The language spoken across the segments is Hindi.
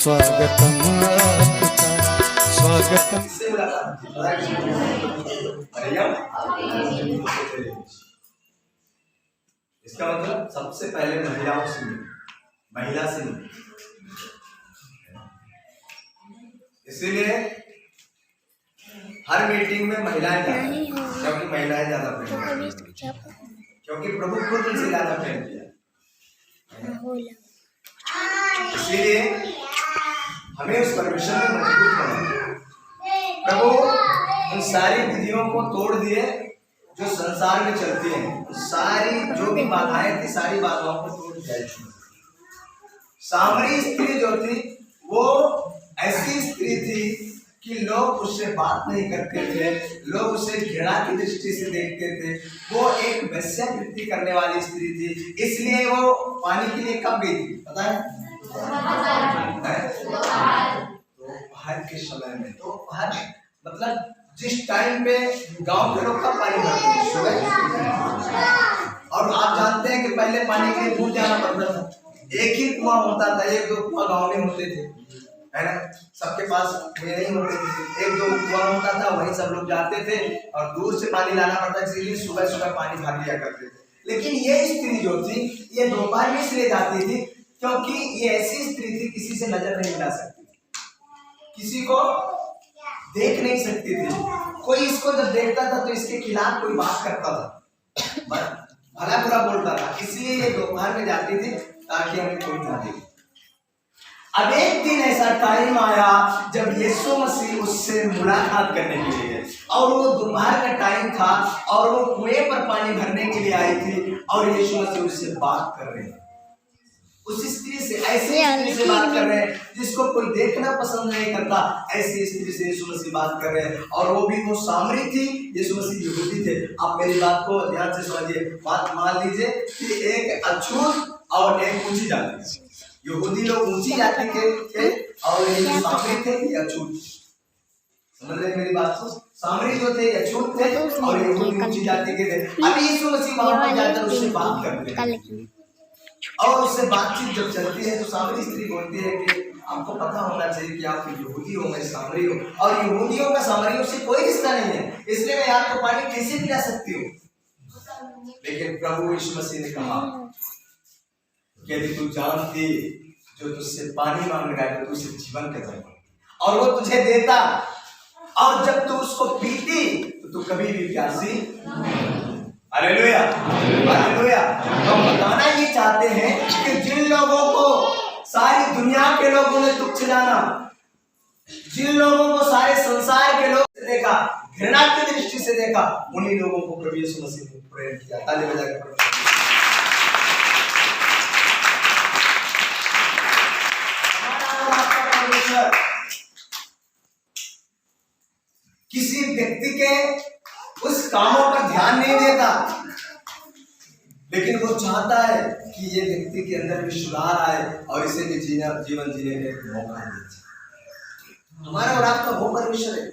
स्वागतम आपका स्वागतम। इसका मतलब सबसे पहले महिलाओं से मिली, महिला से मिली। इसीलिए हर मीटिंग में महिलाएं जाती हैं, क्योंकि महिलाएं ज्यादा प्रेम, क्योंकि प्रभु खुद उनसे ज्यादा प्रेम किया। इसलिए हमें उस परमेश्वर में मजबूत होना। प्रभु उन सारी विधियों को तोड़ दिए जो संसार में चलती हैं, सारी जो भी बाधाएं थी, सारी बाधाओं को तोड़ दिया। सामरी स्त्री जो थी वो ऐसी स्त्री थी कि लोग उससे बात नहीं करते थे, लोग उसे घृणा की दृष्टि से देखते थे। वो एक वेश्यावृत्ति करने वाली स्त्री थी, इसलिए वो पानी के लिए कब गई थी पता है? दोपहर के समय में। दोपहर मतलब जिस टाइम पे गांव के लोग कब पानी भरते हैं? सुबह। और आप जानते हैं कि पहले पानी के लिए दूर जाना पड़ता था। एक ही कुआं होता था, एक दो कुआं गाँव में होते थे, है ना? सबके पास कुएं नहीं होते थे, एक दो कुआं होता था, वहीं सब लोग जाते थे और दूर से पानी लाना पड़ता था, इसलिए सुबह सुबह पानी भर लिया करते थे। लेकिन ये स्त्री जो थी ये दोपहर में इसलिए जाती थी क्योंकि ये ऐसी स्त्री थी किसी से नजर नहीं मिला सकती, किसी को देख नहीं सकती थी। कोई इसको जब देखता था तो इसके खिलाफ कोई बात करता था, भला बुरा बोलता था, इसलिए ये दोपहर में जाती थी ताकि हमें कोई ना देखे। अब एक दिन ऐसा टाइम आया जब यीशु मसीह उससे मुलाकात करने के लिए गए और वो दोपहर का टाइम था और वो कुएं पर पानी भरने के लिए आई थी और यीशु मसीह उससे बात कर रहे हैं। उस स्त्री से, ऐसी स्त्री से बात कर रहे हैं जिसको कोई देखना पसंद नहीं करता, ऐसी स्त्री से यीशु मसीह बात कर रहे हैं। और वो भी वो सामरी थी, यीशु मसीह यहूदी थे। आप मेरी बात को ध्यान से समझिए। बात मान लीजिए कि एक अछूत और एक ऊंची जाति, यहूदी लोग ऊंची जाति के थे और ये सामरी थे, ये अछूत। समझ रहे मेरी बात को? सामरी जो थे अछूत थे और यहूदी ऊंची जाति के थे। अभी यीशु मसीह वहां पर जाकर उससे बात करते हैं और उससे बातचीत जब चलती है तो सामरी स्त्री बोलती है कि आपको पता होना चाहिए कि आप यहूदी हो, मैं सामरी हूँ और यहूदियों का सामरियों से कोई रिश्ता नहीं है, इसलिए मैं आपको पानी कैसे पिला सकती हूँ? लेकिन प्रभु यीशु मसीह ने कहा यदि तू जानती जो तुझसे पानी मांग रहा है तो तुझसे जीवन का जल और वो तुझे देता और जब तू उसको पीती तो तू कभी भी प्यासी। Hallelujah, hallelujah. हम बताना ये चाहते हैं कि जिन लोगों को सारी दुनिया के लोगों ने तुच्छ जाना, जिन लोगों को सारे संसार के लोग देखा, घृणा की दृष्टि से देखा, उन्हीं लोगों को प्रभु यीशु मसीह ने प्रेम किया। ताली बजाकर किसी व्यक्ति के उस कामों पर ध्यान नहीं देता, लेकिन वो चाहता है कि ये व्यक्ति के अंदर भी सुधार आए और इसे भी जीवन जीने का एक मौका दे। हमारा और आपका वो परमेश्वर है।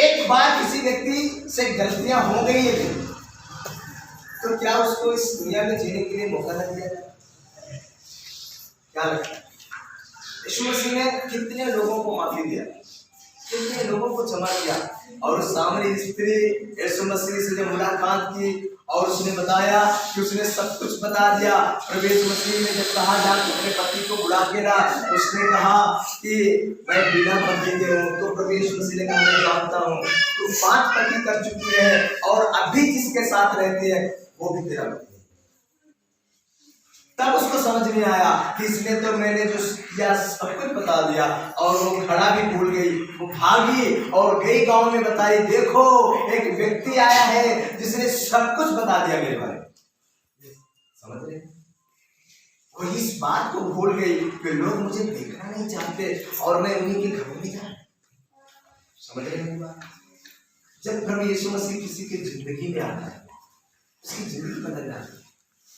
एक बार किसी व्यक्ति से गलतियां हो गई है तो क्या उसको इस दुनिया में जीने के लिए मौका न दिया जाए? क्या लगता है? यीशु मसीह ने कितने लोगों को माफी दिया, कितने लोगों को क्षमा किया। और सामरी स्त्री यीशु मसीह से जब मुलाकात की और उसने बताया कि उसने सब कुछ बता दिया। प्रभु यीशु मसीह ने जब कहा जा अपने पति को बुला के ला, उसने कहा कि मैं बिना पति के हूँ, तो प्रभु यीशु मसीह ने कहा मैं जानता हूँ तू 5 पति कर चुकी है और अभी जिसके साथ रहती है वो भी तेरा पति। तब उसको समझ में आया कि इसने तो मैंने जो किया सब कुछ बता दिया और वो खड़ा भी भूल गई। वो भागी और गई गांव में बताई, देखो एक व्यक्ति आया है जिसने सब कुछ बता दिया मेरे बारे में। समझ रहे? वो इस बात को भूल गई कि लोग मुझे देखना नहीं चाहते और मैं उन्हीं के घरों में जा। समझ रहे मेरी बात? जब प्रभु यीशु मसीह किसी की जिंदगी में आता है उसकी जिंदगी बदल जाती है।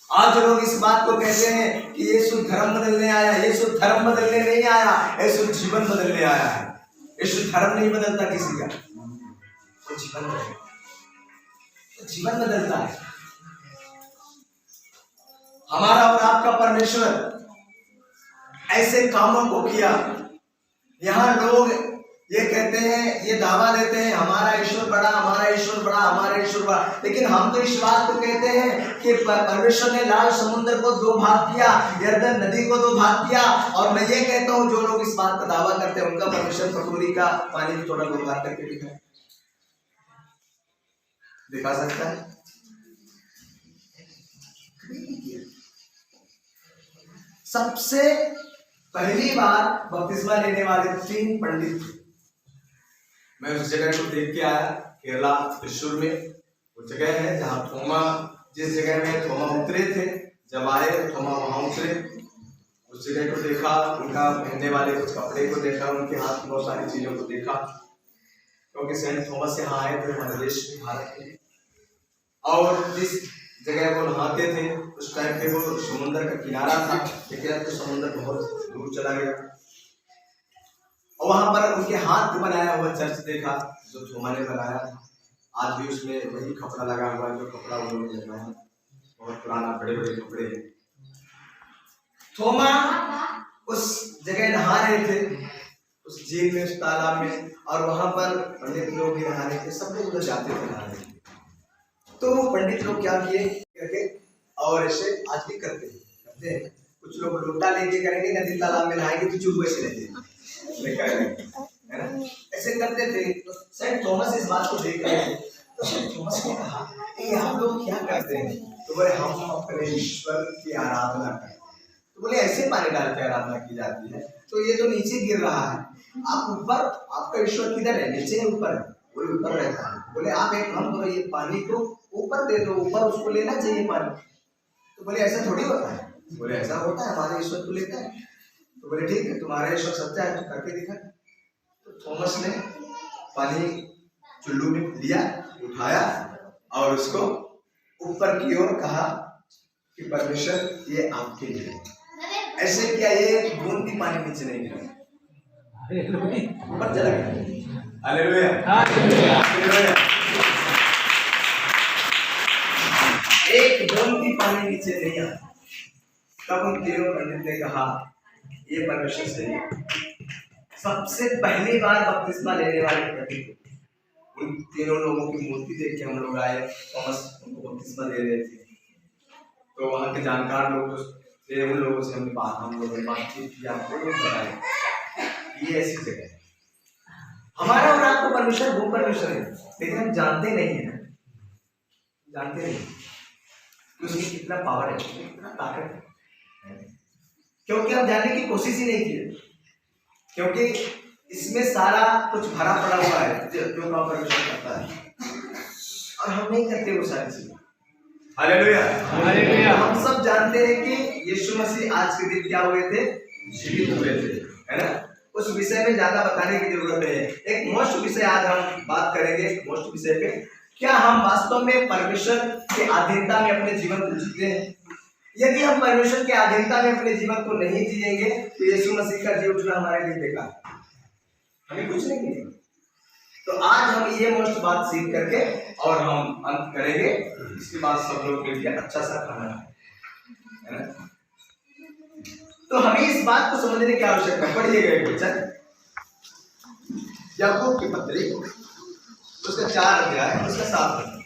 आज लोग इस बात को कहते हैं कि यीशु धर्म बदलने आया। यीशु धर्म बदलने नहीं आया, यीशु जीवन बदलने आया है। यीशु धर्म नहीं बदलता किसी का, वो जीवन बदलता, तो जीवन बदलता है। हमारा और आपका परमेश्वर ऐसे कामों को किया। यहाँ लोग ये कहते हैं, ये दावा देते हैं हमारा ईश्वर बड़ा, हमारा ईश्वर बड़ा, हमारा ईश्वर बड़ा, लेकिन हम तो इस बात को कहते हैं कि परमेश्वर ने लाल समुद्र को दो भाग किया, यरदन नदी को दो भाग किया। और मैं ये कहता हूँ जो लोग इस बात का दावा करते हैं उनका परमेश्वर कटोरी का पानी थोड़ा दो भाग करके दिखा सकता है? सबसे पहली बार बपतिस्मा लेने वाले 3 पंडित थे। मैं उस जगह को देख के आया, केरला त्रिशूर में वो जगह है जहाँ थोमा, जिस जगह में थोमा उतरे थे, जब आए थोमा वहां उतरे। उस जगह को देखा, उनका पहनने वाले कुछ कपड़े को देखा, उनके हाथ में बहुत सारी चीजों को देखा, क्योंकि सेंट थॉमस यहाँ आए थे हमारे देश में, भारत में। और जिस जगह वो नहाते थे उस टाइम पे वो समुद्र का किनारा था, लेकिन अब तो समुद्र बहुत दूर चला गया। और वहां पर उनके हाथ में बनाया हुआ चर्च देखा जो थोमा ने बनाया था। आज भी उसमें वही कपड़ा लगा हुआ है जो कपड़ा उन्होंने लगाया, बहुत पुराना, बड़े बड़े कपड़े हैं। थोमा उस जगह नहा रहे थे, उस झील में, उस तालाब में, और वहां पर पंडित लोग भी नहा रहे थे, सब लोग उधर जाते थे नहाने। तो पंडित लोग क्या किए करके, और ऐसे आज भी करते हैं। कुछ लोग लोटा लेके करेंगे, नदी तालाब में नहाएंगे तो चुप से रहेंगे, है ना, ऐसे करते थे। तो सेंट थॉमस इस बात को देख रहे थे, तो सेंट थॉमस ने कहा ये आप लोग क्या करते हैं? तो बोले हम अपने ईश्वर की आराधना करते हैं। तो बोले ऐसे पानी डाल के आराधना की जाती है? तो ये तो नीचे गिर रहा है, आप ऊपर, आपका ईश्वर किधर है? नीचे ऊपर है? बोले ऊपर रहता है। बोले आप एक काम करो, ये पानी को ऊपर दे दो, ऊपर उसको लेना चाहिए पानी। तो बोले ऐसा थोड़ी होता है। बोले ऐसा होता है, हमारे ईश्वर को लेता है। तो बोले ठीक है, तुम्हारा ईश्वर सच्चा है तो करके दिखा। तो थॉमस ने पानी चुल्लू में लिया, उठाया और उसको ऊपर की ओर कहा कि परमेश्वर ये आपके लिए। ऐसे किया, ये बूंद भी पानी नीचे नहीं गिरा, ऊपर चला गया। Hallelujah, hallelujah. एक बूंद भी पानी नीचे नहीं आया। तब उन तीनों पंडित ने कहा ये परमेश्वर से है। सबसे पहली बार बपतिस्मा लेने वाले पंडित, उन तीनों लोगों की मूर्ति देख के हम लोग आए, थॉमस उनको बपतिस्मा दे रहे थे। तो वहाँ के जानकार लोग थे, उन लोगों से हम लोगों ने बातचीत किया, वो लोग बताए ये ऐसी जगह है। हमारा और आपको परमेश्वर वो परमेश्वर है, लेकिन हम जानते नहीं है, जानते नहीं कि उसमें कितना पावर है, कितना ताकत है, क्योंकि हम जानने की कोशिश ही नहीं की, क्योंकि इसमें सारा कुछ भरा पड़ा हुआ है जो काम परमेश्वर करता है, और हम नहीं करते वो सारी चीजें। Hallelujah, hallelujah. हम सब जानते हैं कि यीशु मसीह आज के दिन क्या हुए थे? जीवित हुए थे, है ना। उस विषय में ज्यादा बताने की जरूरत नहीं है। एक मोस्ट विषय आज हम बात करेंगे, मोस्ट विषय पे, क्या हम वास्तव में परमेश्वर के अधीनता में अपने जीवन को जीते हैं? यदि हम परमेश्वर के अधीनता में अपने जीवन को नहीं जिएंगे तो यीशु मसीह का जी उठना हमारे लिए बेकार, हमें कुछ नहीं मिलेगा। तो आज हम ये मोस्ट बात सीख करके और हम अंत करेंगे, इसके बाद सब लोग मिलकर अच्छा सा खाना है ना। तो हमें इस बात को समझने की आवश्यकता है। पढ़िएगा एक वचन, याकूब की पत्री, उसका 4 अध्याय, उसका 7 पद।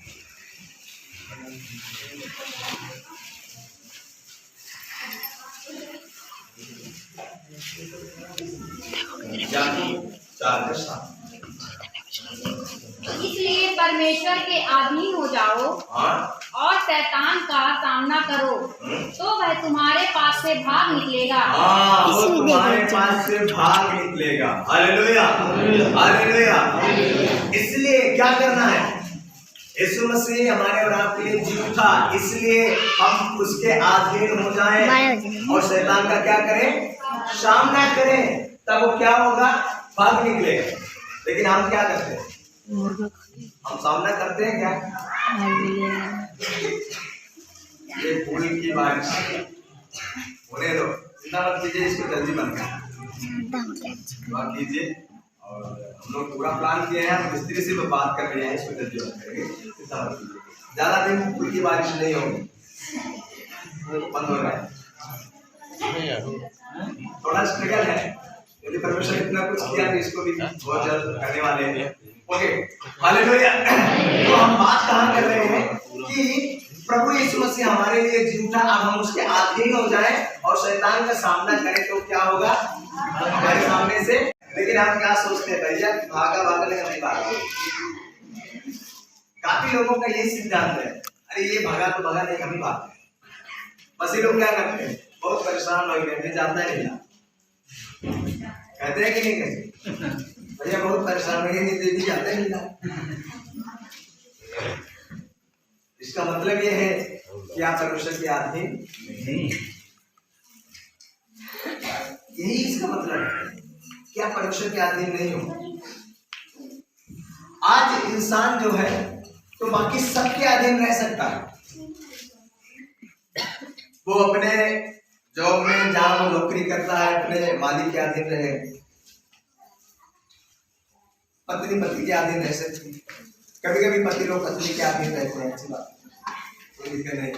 याकूब 4:7। इसलिए परमेश्वर के अधीन हो जाओ और शैतान का सामना करो, तो वह तुम्हारे पास से भाग निकलेगा। वो तुम्हारे पास से भाग निकलेगा। Hallelujah, hallelujah. इसलिए क्या करना है? यीशु मसीह हमारे और आपके लिए जी उठा, इसलिए हम उसके अधीन हो जाएं और शैतान का क्या करें? सामना करें, तब वो क्या होगा? भाग निकलेगा। लेकिन हम क्या करते हैं? हम सामना करते हैं क्या? ये फूल की बारिश होने दो, चिंता मत कीजिए, इसको जल्दी बंद कीजिए। और हम लोग पूरा प्लान किए हैं, हम मिस्त्री से बात कर रहे हैं, इसको जल्दी बंद करेंगे, चिंता मत कीजिए। ज्यादा दिन फूल की बारिश नहीं होगी, बंद हो रहा है। थोड़ा स्ट्रगल है, यदि परमेश्वर इतना कुछ किया तो इसको भी बहुत जल्द करने वाले हैं। Okay, hallelujah. तो हम बात कहाँ कर रहे हैं कि प्रभु यीशु मसीह हमारे लिए जी उठा, अब हम उसके अधीन हो जाएं और शैतान का सामना करें तो क्या होगा हमारे सामने से। लेकिन हम क्या सोचते हैं भैया, भागा भागने का नहीं भागा। काफी लोगों का यही सिद्धांत है, अरे ये भागा तो भागा नहीं, हम ही भागते हैं। बस ये लोग क्या करते हैं, बहुत परेशान हो गए, जाता है नहीं, कहते हैं कि नहीं कहते, भैया बहुत परेशान हो गए, नहीं जाते नहीं। इसका मतलब ये है कि आप परमेश्वर के अधीन नहीं, यही इसका मतलब है कि आप परमेश्वर के अधीन नहीं हो। आज इंसान जो है तो बाकी सबके अधीन रह सकता है, वो अपने जॉब में जहां वो नौकरी करता है अपने मालिक के अधीन रहे, पत्नी पति के अधीन रह सकती है, कभी कभी पति लोग पत्नी के अधीन रहते हैं, अच्छी बात कोई दिक्कत नहीं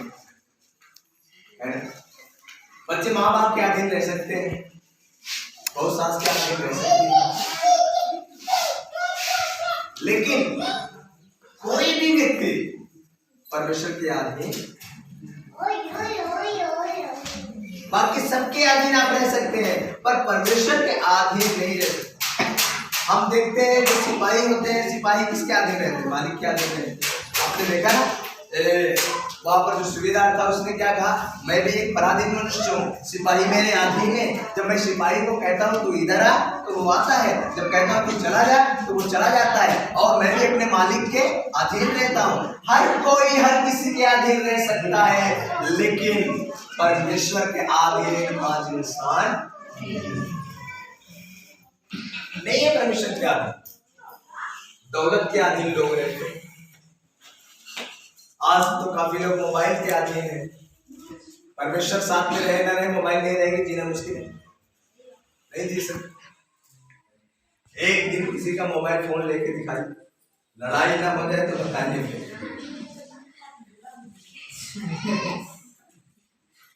है ना। बच्चे माँ बाप के अधीन रह सकते हैं, बहुत सास के अधीन रह सकती है, लेकिन कोई भी व्यक्ति परमेश्वर के अधीन, बाकी सबके अधीन आप रह सकते हैं पर परमेश्वर के अधीन नहीं रह सकते। हम देखते हैं जो सिपाही होते हैं, सिपाही किसके अधीन रहते हैं, मालिक के अधीन रहते हैं। आपने देखा ना वहां पर जो सूबेदार था उसने क्या कहा, मैं भी एक पराधीन मनुष्य हूँ, सिपाही मेरे अधीन है। जब मैं सिपाही को कहता हूँ तू इधर आ तो वो आता है, जब कहता हूँ तू चला जा तो वो चला जाता है, और मैं भी अपने मालिक के अधीन रहता हूँ। हर कोई हर किसी के अधीन रह सकता है, लेकिन परमेश्वर के अधीन आज इंसान नहीं है। परमेश्वर के अधीन दौलत के अधीन लोग रहते हैं। आज तो काफी लोग मोबाइल के अधीन है। परमेश्वर साथ में रहे ना रहे, मोबाइल नहीं रहेगी, जीना मुश्किल है, नहीं जी सकते। एक दिन किसी का मोबाइल फोन लेके दिखाई, लड़ाई ना हो जाए तो बताइए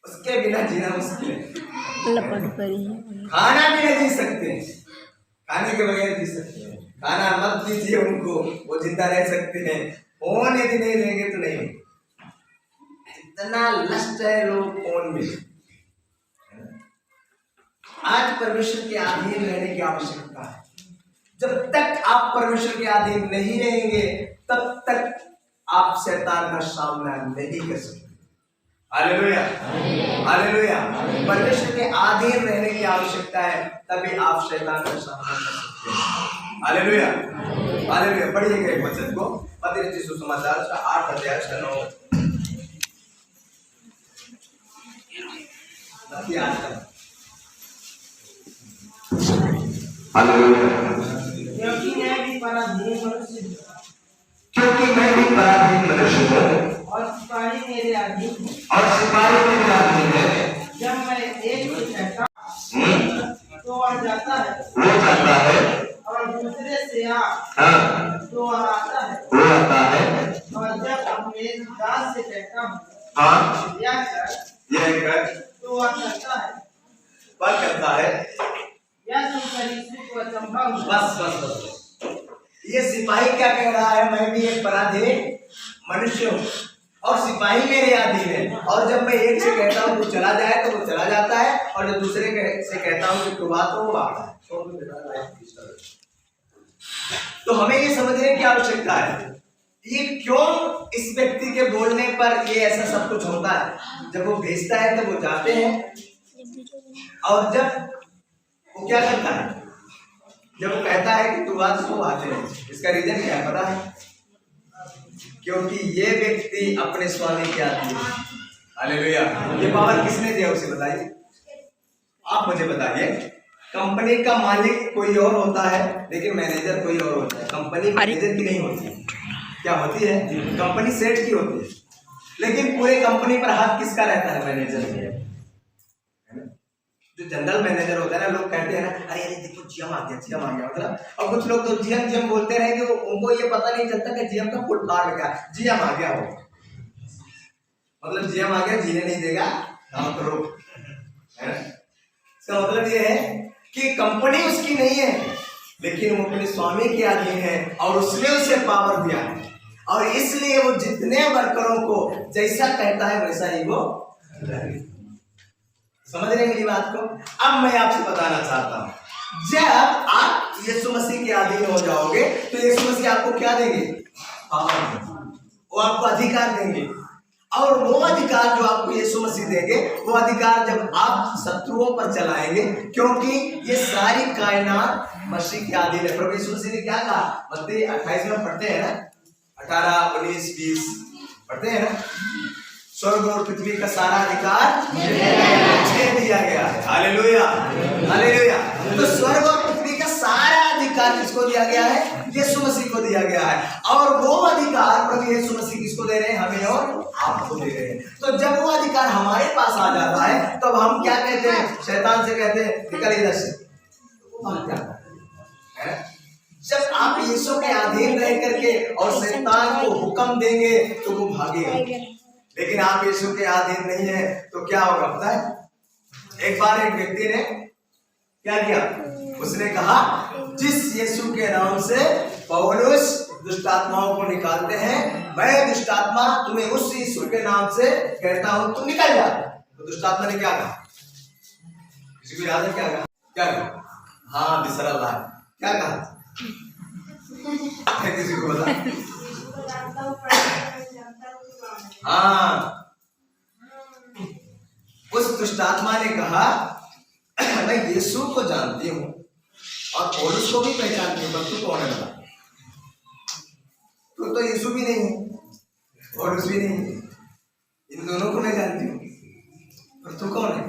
उसके बिना जीना मुश्किल है। खाना भी नहीं जी सकते, खाने के बगैर जी सकते हैं, खाना मत दीजिए उनको, वो जिंदा रह सकते हैं। फोन यदि नहीं लेंगे तो नहीं। इतना लस्ट है लोग फोन में। आज परमेश्वर के अधीन रहने की आवश्यकता है। जब तक आप परमेश्वर के अधीन नहीं रहेंगे तब तक आप शैतान का सामना नहीं कर सकते। Hallelujah, hallelujah. परमेश्वर के अधीन रहने की आवश्यकता है, तभी आप शैतान का सामना कर सकते हैं। Hallelujah, hallelujah. पढ़िएगा एक वचन को, मत्ती रचित सुसमाचार 8 अध्याय 9। क्योंकि मैं भी पराधीन मनुष्य हूँ, क्योंकि मैं भी पराधीन मनुष्य हूँ और सिपाही मेरे अधीन है। और सिपाही मेरे अधीन है। जब मैं एक से कहता तो वह जाता है, वो जाता है, और दूसरे से आ हाँ, तो वह आता है, वो आता है, और जब अपने दास से कहता हूँ हाँ, यह कर तो वह करता है। वह करता है। यह सुनकर यीशु को अचंभा हुआ। बस बस बस। ये सिपाही क्या कह रहा है, मैं भी एक पराधीन मनुष्य हूँ और सिपाही मेरे अधीन है, और जब मैं एक से कहता हूँ तू चला जाए तो वो चला जाता है, और जब दूसरे से कहता हूँ कि तू आ तो वो आता है। तो हमें ये समझने की आवश्यकता है ये क्यों इस व्यक्ति के बोलने पर ये ऐसा सब कुछ होता है। जब वो भेजता है तो वो जाते हैं, और जब वो क्या करता है, जब वो कहता है कि तू आ तो वो आते हैं। इसका रीजन क्या है पता है? क्योंकि ये व्यक्ति अपने स्वामी के अधीन है। हालेलुया। ये पावर किसने दिया उसे बताइए, आप मुझे बताइए। कंपनी का मालिक कोई और होता है लेकिन मैनेजर कोई और होता है। कंपनी मैनेजर की नहीं होती, क्या होती है? कंपनी सेठ की होती है, लेकिन पूरे कंपनी पर हाथ किसका रहता है? मैनेजर का। जो जनरल मैनेजर होता है ना, लोग कहते हैं ना, अरे अरे देखो जीएम आ गया, जीएम आ गया, मतलब। और कुछ लोग तो जीएम जीएम बोलते रहेंगे, उनको ये पता नहीं चलता कि जीएम का फुल फाड़ लगा, जीएम आ गया हो, मतलब जीएम आ गया, जीने नहीं देगा, काम करो, है ना? इसका मतलब ये है कि कंपनी उसकी नहीं है, लेकिन वो अपने स्वामी के अधीन है और उसने उसे पावर दिया है, और इसलिए वो जितने वर्करों को जैसा कहता है वैसा ही वो करेगा। समझ रहे हैं मेरी बात को? अब मैं आपसे बताना चाहता हूं, जब आप यीशु मसीह के अधीन हो जाओगे तो यीशु मसीह आपको क्या देंगे? पावर। वो आपको अधिकार देंगे, और वो अधिकार जो आपको यीशु मसीह देंगे, वो अधिकार जब आप शत्रुओं पर चलाएंगे, क्योंकि ये सारी कायनात मसीह के अधीन है। प्रभु यीशु मसीह ने क्या कहा? मत्ती 28 में पढ़ते हैं ना, 18, 19, 20 पढ़ते हैं ना, स्वर्ग और पृथ्वी का सारा अधिकार मुझे दिया गया है। Hallelujah, hallelujah. तो स्वर्ग और पृथ्वी का सारा अधिकार किसको दिया गया है? यीशु मसीह को दिया गया है, और वो अधिकार प्रभु यीशु मसीह किसको दे रहे हैं? हमें और आपको दे रहे हैं। तो जब वो अधिकार हमारे पास आ जाता है, तब हम क्या कहते हैं? शैतान से कहते हैं निकल इधर से। हम क्या करते हैं? जब आप यीशु के अधीन रह करके और शैतान को हुक्म देंगे तो वो भागेगा, लेकिन आप यीशु के अधीन नहीं है तो क्या होगा पता है? एक बार एक व्यक्ति ने क्या किया? उसने कहा, जिस यीशु के नाम से पौलुस दुष्ट आत्माओं को निकालते हैं, मैं दुष्ट आत्मा तुम्हें उस यीशु के नाम से कहता हूं, तुम निकल जा। तो दुष्ट आत्मा ने क्या कहा? किसी को याद है क्या कहा? क्या कहा? हाँ, बिसरा ला क्या कहा? किसी को बता? हाँ, उस दुष्ट आत्मा ने कहा, मैं यीशु को जानती हूँ और पौलुस को भी पहचानती हूँ, पर तू कौन है? तू तो यीशु भी नहीं है, पौलुस भी नहीं है, इन दोनों को मैं जानती हूँ, पर तू कौन है?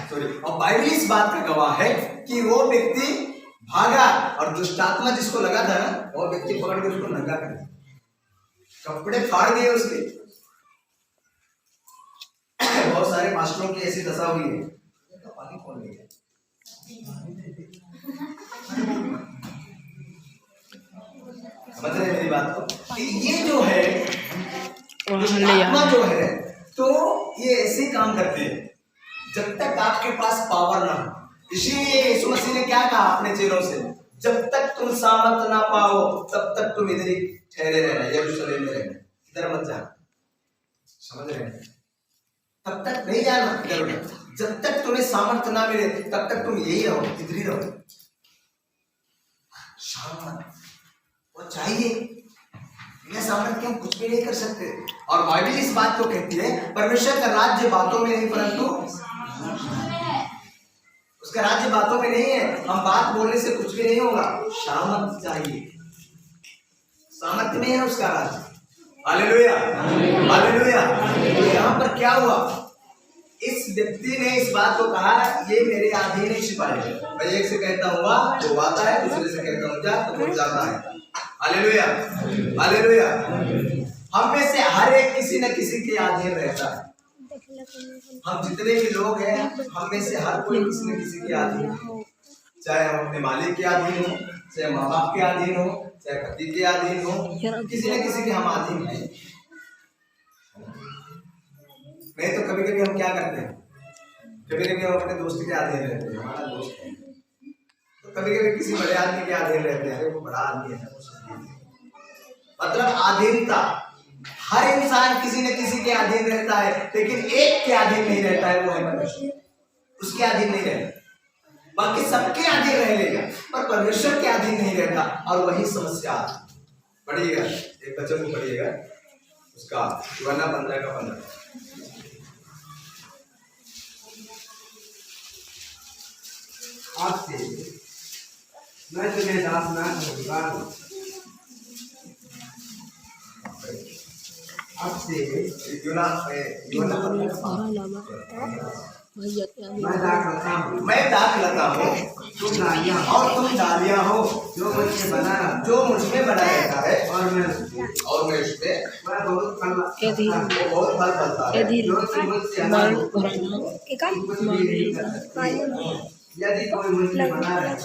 सॉरी। और बाइबल इस बात का गवाह है कि वो व्यक्ति भागा, और दुष्ट आत्मा जिसको लगा था ना, वो व्यक्ति पकड़ के उसको नंगा कर दिया, कपड़े फाड़ दिए उसके। बहुत सारे मास्टरों की ऐसी दशा हुई है। पानी कौन ले गया? समझ रहे मेरी बात को? ये जो है आत्मा जो है, तो ये ऐसे काम करते हैं जब तक आपके पास पावर ना हो। इसीलिए यीशु मसीह ने क्या कहा अपने चेलों से? जब तक तुम सामर्थ ना पाओ तब तक तुम इधर ही ठहरे रहना, यरूशलेम में रहना, इधर मत जाना। समझ रहे हैं? तब तक नहीं जाना इधर उधर, जब तक तुम्हें सामर्थ्य ना मिले तब तक तुम यही रहो, इधर ही रहो। सामर्थ्य वो चाहिए, बिना सामर्थ्य के हम कुछ भी नहीं कर सकते। और बाइबल इस बात को कहती है, परमेश्वर का राज्य बातों में नहीं परंतु उसका राज्य बातों में नहीं है। हम बात बोलने से कुछ भी नहीं होगा, सामर्थ्य चाहिए, सामर्थ्य में है उसका राज्य। Hallelujah, hallelujah. तो यहाँ पर क्या हुआ? इस व्यक्ति ने इस बात को कहा, ये मेरे अधीन है सिपाही, मैं एक से कहता हूँ वो आता है, दूसरे से कहता हूँ जा तो वो जाता है। Hallelujah, hallelujah. हम में से हर एक किसी न किसी के अधीन रहता है। हम जितने भी लोग हैं, हम में से हर कोई किसी न किसी के अधीन है, चाहे हम अपने मालिक के अधीन हो, चाहे माँ बाप के अधीन हो, चाहे पति के अधीन हो, किसी न किसी के हम अधीन हैं। नहीं तो कभी कभी हम क्या करते हैं? कभी कभी हम अपने दोस्त के अधीन रहते हैं, हमारा दोस्त है, तो कभी कभी किसी बड़े आदमी के अधीन रहते हैं, अरे वो बड़ा आदमी है। मतलब अधीनता, हर इंसान किसी न किसी के अधीन रहता है, लेकिन एक के अधीन नहीं रहता है, वो है परमेश्वर। उसके अधीन नहीं रहता, बाकी सबके अधीन रह लेगा, पर परमेश्वर के अधीन नहीं रहता, और वही समस्या। पढ़िएगा, एक वचन को पढ़िएगा, उसका यूहन्ना 15:15। आपसे मैं तुम्हें दास ना कहूँगा, आपसे मैं दाख लता हूँ तुम डालियाँ और तुम डालियाँ हो, जो मुझसे बना जो मुझमें बना रहता है और मैं उस पे मैं बहुत फल वो बहुत फल फलता है। जो तुम मुझसे अलग हो, कुछ भी नहीं कर सकते। यदि कोई मुझसे बना रहे बस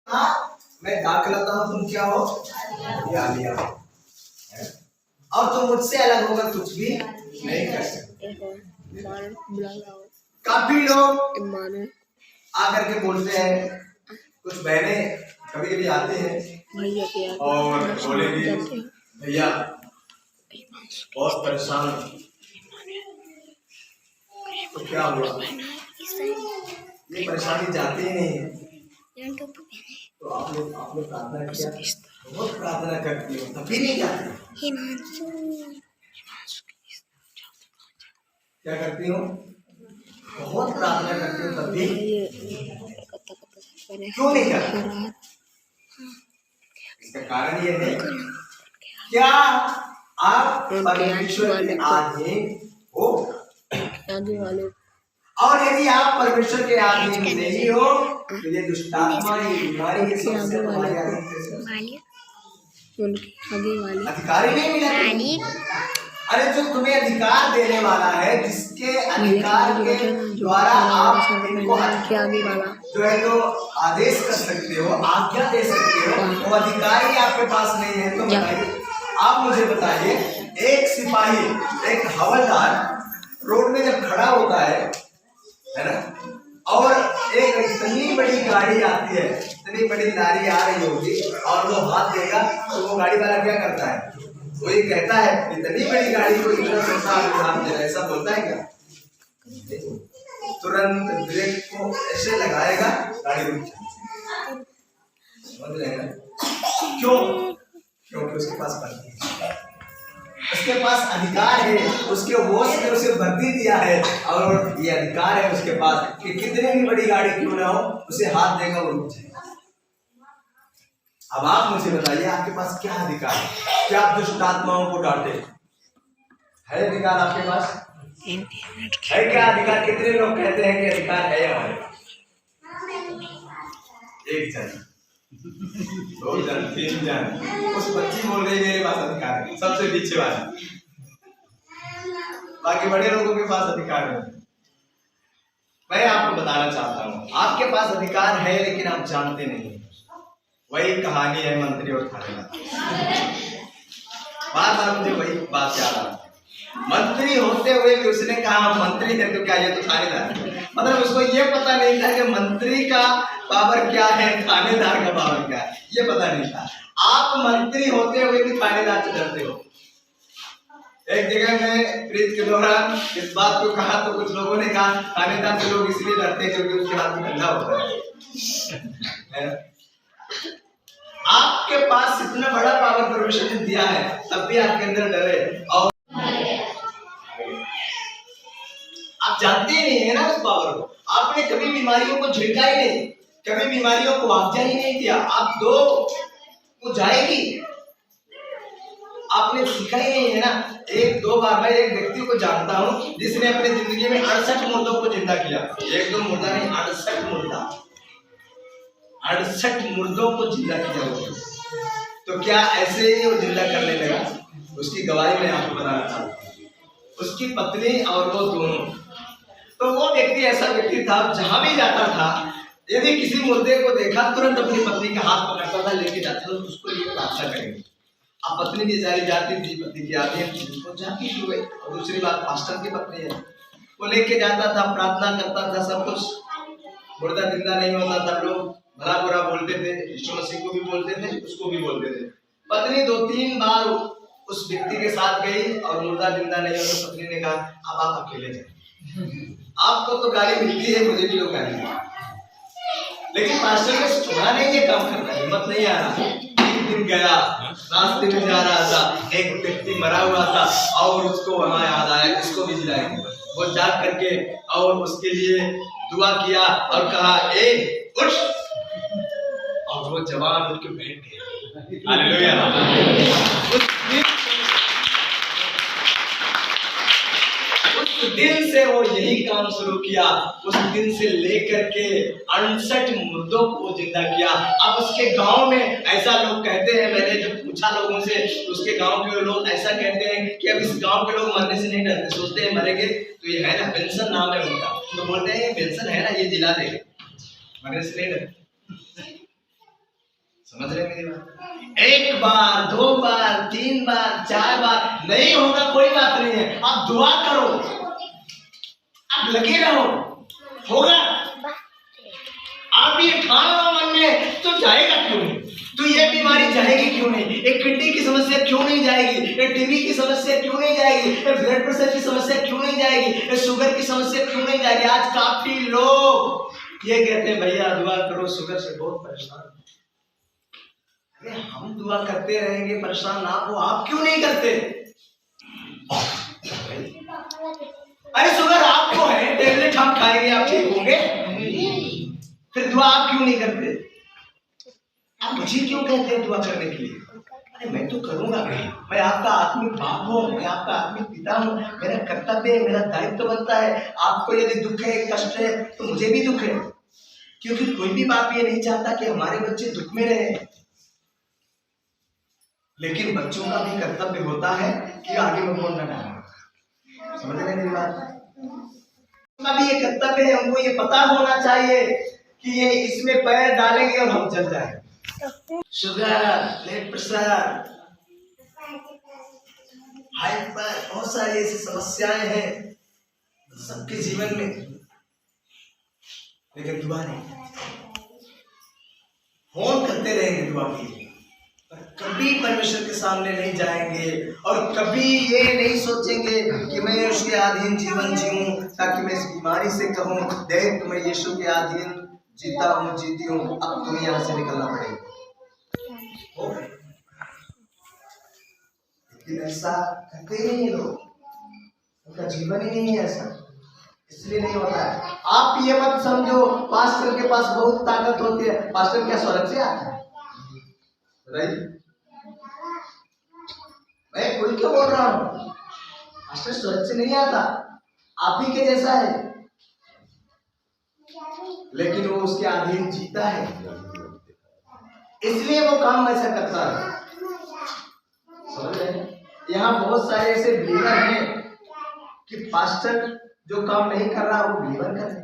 हाँ, मैं दाख लता हूँ, तुम क्या हो? डालियाँ हो, और तुम मुझसे अलग होकर कुछ भी नहीं कर सकते। मानव बुला लाओ। काफी लोग मानव आकर के बोलते हैं, कुछ बहनें कभी कभी आती हैं भैया के और बोलेगी भैया बहुत परेशान हूं। तो क्या हुआ, ये परेशानी जाती ही नहीं है। तो आप लोग प्रार्थना किया, बहुत प्रार्थना करती हो तभी नहीं जाती। क्या करती हो, बहुत प्रार्थना करती हो तभी क्यों नहीं जाती? इसका कारण ये है, क्या आप परमेश्वर के अधीन हो? आगे वाले और यदि आप परमेश्वर के अधीन नहीं हो तो ये दुष्टात्मा, ये बीमारी, ये समस्या तुम्हारे अधीन कैसे? उनके आगे वाले अधिकारी नहीं मिला। अरे जो तुम्हें अधिकार देने वाला है, जिसके अधिकार के द्वारा आप इनको के आगे वाला जो है तो आदेश कर सकते हो, आज्ञा दे सकते हो, वो अधिकारी आपके पास नहीं है। तो बताइए, आप मुझे बताइए, एक सिपाही, एक हवलदार रोड में जब खड़ा होता है ना, और एक इतनी बड़ी गाड़ी आती है, इतनी बड़ी लारी आ रही होगी और वो हाथ देगा, तो वो गाड़ी वाला क्या करता है? वो ये कहता है इतनी बड़ी गाड़ी को इतना सस्ता दाम दे रहा है, ऐसा बोलता है क्या? तुरंत ब्रेक को ऐसे लगाएगा, गाड़ी रुक जाएगी। समझ रहे हैं? क्यों? क्योंकि उसके पास वर्दी है, उसके पास अधिकार है, उसके बॉस ने उसे वर्दी दिया है और ये अधिकार है उसके पास कि कितनी भी बड़ी गाड़ी क्यों ना हो, उसे हाथ देगा, वो रुक जाएगा। अब आप मुझे बताइए, आपके पास क्या अधिकार है? क्या आप दुष्ट आत्माओं को डांटे? है अधिकार आपके पास? है क्या अधिकार? कितने लोग कहते हैं कि अधिकार है हमारे पास? एक जन, दो जन, तीन जन। उस बच्ची बोल रही मेरे पास अधिकार है, सबसे पीछे वाली, बाकी बड़े लोगों के पास अधिकार नहीं। मैं आपको बताना चाहता हूँ, आपके पास अधिकार है लेकिन आप जानते नहीं। वही कहानी है मंत्री और थानेदार। बार बार मुझे वही बात याद आ रही है। मंत्री होते हुए भी उसने कहा मंत्री है तो क्या ये तो थानेदार है। मतलब उसको ये पता नहीं था कि मंत्री का पावर क्या है, थानेदार का पावर क्या है, ये पता नहीं था। आप मंत्री होते हुए भी थानेदार से डरते हो। एक जगह में प्रीत के दौरान इस बात को कहा तो कुछ लोगों ने कहा थानेदार से लोग इसलिए डरते हैं क्योंकि उसके हाथ में डंडा होता है। आपके पास इतना बड़ा पावर परमेश्वर ने दिया है, तब भी आपके अंदर डर है और आप जानते ही नहीं है ना उस पावर को। आपने कभी बीमारियों को झिड़का ही नहीं, कभी बीमारियों को मुआवजा ही नहीं दिया। आप दो वो जाएगी, आपने सीखा ही नहीं है ना। एक दो बार मैं एक व्यक्ति को जानता हूँ जिसने अपनी जिंदगी में 68 मुर्दों को जिंदा किया। एक दो मुर्दा नहीं, 68 मुर्दा, 68 मुर्दों को जिंदा किया हुआ। तो क्या ऐसे ही वो जिंदा करने लगा? उसकी गवाही मैं आपको बताना चाहता हूँ। उसकी पत्नी और वो दोनों, तो वो व्यक्ति ऐसा व्यक्ति था, जहां भी जाता था यदि किसी मुर्दे को देखा तुरंत अपनी पत्नी का हाथ पकड़ता था, लेके जाता था, उसको ये प्रार्थना करेंगे। अब पत्नी भी जारी जाती थी, पत्नी की आती है जाती थी वही। और दूसरी बात पास्टर की पत्नी है, वो लेके जाता था, प्रार्थना करता था, सब कुछ। मुर्दा जिंदा नहीं होता था, लोग भला बुरा बोलते थे, यीशु मसीह को भी बोलते थे, उसको भी बोलते थे। पत्नी 2-3 बार उस व्यक्ति के साथ गई और मुर्दा जिंदा नहीं हो तो पत्नी ने कहा अब आप अकेले जाए, आपको तो गाली मिलती है, मुझे भी लोग गाली देते। लेकिन पास्टर ने छोड़ा नहीं ये काम करना, हिम्मत नहीं आ रहा। एक दिन गया, रास्ते में जा रहा था, एक व्यक्ति मरा हुआ था और उसको वहां याद आया इसको भी जिलाएंगे। वो जा करके और उसके लिए दुआ किया और कहा ए उठ, और वो जवान उठ के बैठ गया। हालेलुया। उस दिन से वो यही काम शुरू किया। उस दिन से लेकर के 68 मुर्दों को जिंदा किया। अब उसके गांव में ऐसा लोग कहते हैं, मैंने जब पूछा लोगों से, उसके गांव के लोग ऐसा कहते हैं कि अब इस गांव के लोग मरने से नहीं डरते, सोचते हैं मरेंगे तो ये है ना बेंसन नाम है उनका, तो बोलते हैं ये बेंसन है ना, ये जिला देगा, मरने से नहीं डरते। समझ रहे मेरी बात? 1 बार 2 बार 3 बार 4 बार नहीं होगा कोई बात नहीं है, आप दुआ करो, आप लगे रहो, होगा। आप ये ठान लो मन में, तो जाएगा क्यों नहीं? तो ये बीमारी जाएगी क्यों नहीं? एक किडनी की समस्या क्यों नहीं जाएगी? एक टीबी की समस्या क्यों नहीं जाएगी? एक ब्लड प्रेशर की समस्या क्यों नहीं जाएगी? एक शुगर की समस्या क्यों नहीं जाएगी? आज काफी लोग ये कहते हैं भैया दुआ करो, शुगर से बहुत परेशान। अरे हम दुआ करते रहेंगे, परेशान ना हो, आप क्यों नहीं करते? अरे शुगर आपको है, टेबलेट हम खाएंगे आप ठीक होंगे, फिर दुआ आप क्यों नहीं करते? आप मुझे क्यों कहते हैं दुआ करने के लिए? अरे मैं तो करूंगा, मैं आपका आत्मिक बाप हूँ, मैं आपका आत्मिक पिता हूँ, मेरा कर्तव्य है, मेरा दायित्व बनता है। आपको यदि दुख है, कष्ट है, तो मुझे भी दुख है, क्योंकि कोई भी बाप ये नहीं चाहता कि हमारे बच्चे दुख में रहे। लेकिन बच्चों का भी कर्तव्य होता है कि आगे में कौन न डाले। समझ रहे मेरी बात? उनका भी ये कर्तव्य है, उनको ये पता होना चाहिए कि ये इसमें पैर डालेंगे और हम चल जाएंगे। शुगर, ब्लड प्रेशर, हाइपर, बहुत सारी ऐसी समस्याएं हैं सबके जीवन में, लेकिन दुआ नहीं। फोन करते रहेंगे दुआ के लिए, कभी परमेश्वर के सामने नहीं जाएंगे और कभी ये नहीं सोचेंगे कि मैं उसके अधीन जीवन जीऊं ताकि मैं इस बीमारी से कहूं देख मैं यीशु के अधीन जीता हूं, जीती हूं, अब तुम्हें यहाँ से निकलना पड़ेगा। लेकिन ऐसा करते ही नहीं लोग, उनका जीवन ही नहीं है ऐसा, इसलिए नहीं होता है। आप ये मत समझो पास्टर के पास बहुत ताकत होती है। पास्टर क्या स्वर्ग से आता है? बताइए, मैं खुल के बोल रहा हूँ, पास्टर स्वर्ग से नहीं आता, आप ही के जैसा है, लेकिन वो उसके अधीन जीता है, इसलिए वो काम ऐसा करता है। समझ रहे हैं? यहाँ बहुत सारे ऐसे बिलीवर हैं कि पास्टर जो काम नहीं कर रहा वो बिलीवर कर रहे हैं,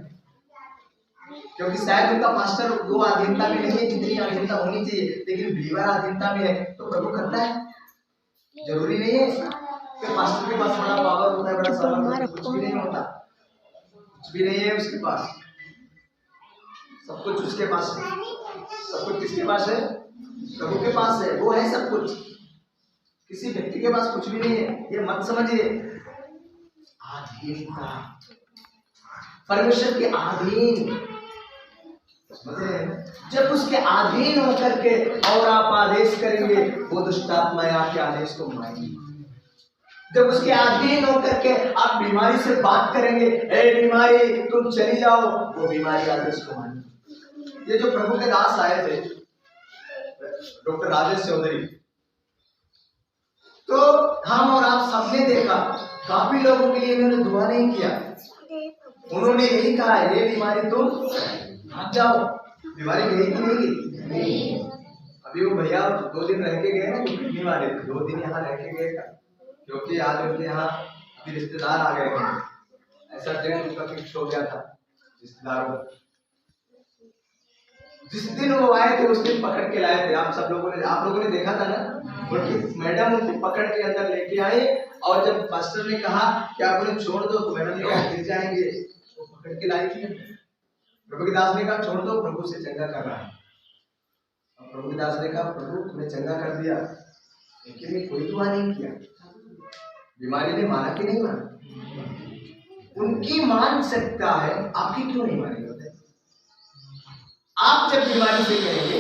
क्योंकि शायद उनका पास्टर वो अधीनता में नहीं है जितनी अधीनता होनी चाहिए, लेकिन बिलीवर अधीनता में है तो प्रभु करता है। जरूरी नहीं है कि पास्टर के पास बड़ा पावर होता है, बड़ा सारा, कुछ भी नहीं होता, कुछ भी नहीं है उसके पास, सब कुछ उसके पास है। सब कुछ किसके पास है? प्रभु के पास है, वो है सब कुछ, किसी व्यक्ति के पास कुछ भी नहीं है। ये मत समझिए। अधीनता, परमेश्वर के अधीन, जब उसके अधीन होकर के और आप आदेश करेंगे वो दुष्ट आत्माएं आपके आदेश को मानेंगी। जब उसके अधीन होकर के आप बीमारी से बात करेंगे, ए बीमारी तुम चली जाओ, वो बीमारी आदेश को मानेगी। ये जो प्रभु के दास आए थे डॉक्टर राजेश चौधरी, तो हम और आप सबने देखा काफी लोगों के लिए उन्होंने दुआ नहीं किया, उन्होंने यही कहा ये बीमारी तुम भाग जाओ। बीमारी गई कि नहीं गई? अभी वो भैया 2 दिन रह के गए ना, जो किडनी वाले 2 दिन यहाँ रह के गए, क्योंकि आज उनके यहाँ अभी रिश्तेदार आ गए थे, ऐसा ट्रेन उनका फिक्स हो गया था रिश्तेदारों। जिस दिन वो आए थे उस दिन पकड़ के लाए थे, आप लोगों ने देखा था ना, उनकी मैडम उनको पकड़ के अंदर लेके आए, और जब पास्टर ने कहा कि आप उन्हें छोड़ दो तो मैडम ने गिर जाएंगे, वो पकड़ के लाई थी। प्रभु के दास ने कहा छोड़ दो, प्रभु से चंगा कर रहा है। प्रभु के दास ने कहा प्रभु तुम्हें चंगा कर दिया, लेकिन मैं कोई दुआ नहीं किया। बीमारी ने माना कि नहीं माना? उनकी मान सकता है, आपकी क्यों नहीं मानेगा? आप जब बीमारी से कहेंगे